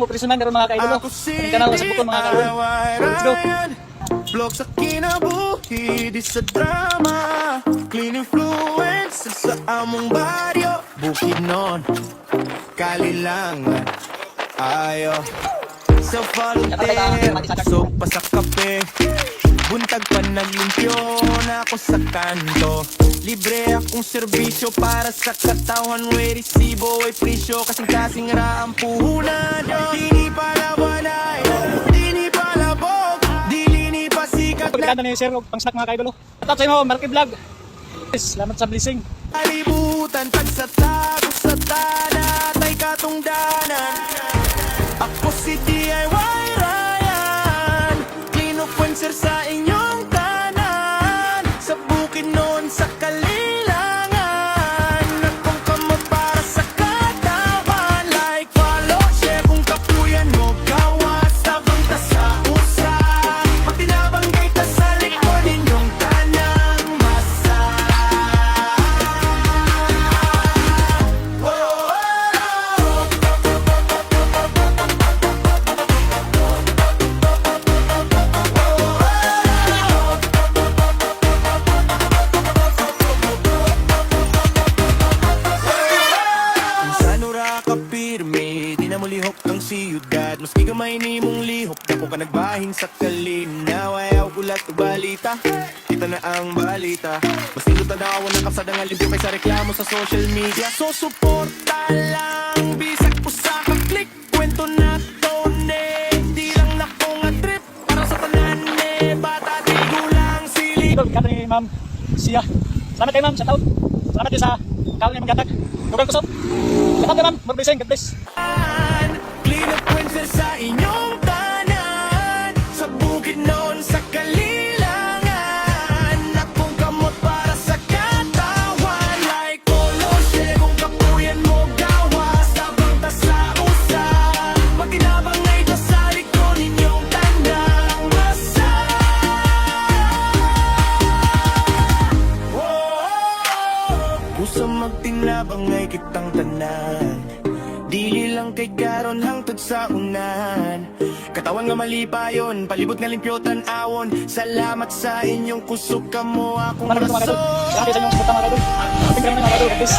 Facebook Risuman karon mga kaidolo. Ang kanal sa bukon mga kaidolo. Let's go. Vlog sa kinabuhi, di sa drama. Clean influence sa among baryo. Bukid nun, kalilangan. Ayo. Self-volunteer, so pa sa kape. Buntag pa naglimpyo na ako sa kanto. Libre akong serbisyo para sa katawan. Way resibo, way presyo. Kasing-kasing raang puhunan. Dini palawanay, dini palabog, dili ni pasikat na Pagkakanda ni Sir og pang snack mga kaidolo. At sa imo Marky Vlog. Salamat sa blessing. kalibutan. Pag sa tago sa tanat ay katungdanan. Ako si DIY Ryan, clean influencer sa inyong tanan. Sa bukid noon sa kalilangan. Akong kamot para sa katawan. Like, follow, share kung kapuyan mo. Gawas, tabang ta sa usa. Matinabang kay ta sa likod ninyong tanang masa. Kapirme, di na mo lihok ang siyudad. Maski gamay ni mong lihok, dako ka nagbahin sa kalinaw. Ayaw ulat o balita, kita na ang balita. Mas nilutan na ako ng kapsada nga limpyo kaysa reklamo sa social media. So suporta lang, bisag po sa kaklik. Kwento na to ne, di lang na ko nga trip. Para sa tanan ne, bata di gulang sili. Pagkakanda ni Ma'am Sia. Salamat kay Ma'am sa taon. Salamat din sa kaon niya maggatag. Dugang kusog. Salamat kay Ma'am. More blessing. God bless. Clean influencer sa inyong tanan. Sa bukid noon sa kalilangan. Akong kamot para sa katawan. Like polo, share kung kapuyan mo. Gawas, tabang ta sa usa. Matinabang ay ito sa likod ninyong tandang masa. Usa magtinabang ay kitang tanan. Dili lang kay karon hangtod sa unan. Katawan nga malipayon, palibot nga limpyotan awon. Salamat sa inyong kusog kamo akong Salamat mga kaidolo. rason. Salamat sa inyong suporta mga kaidolo. Ating karami mga kaidolo. God bless.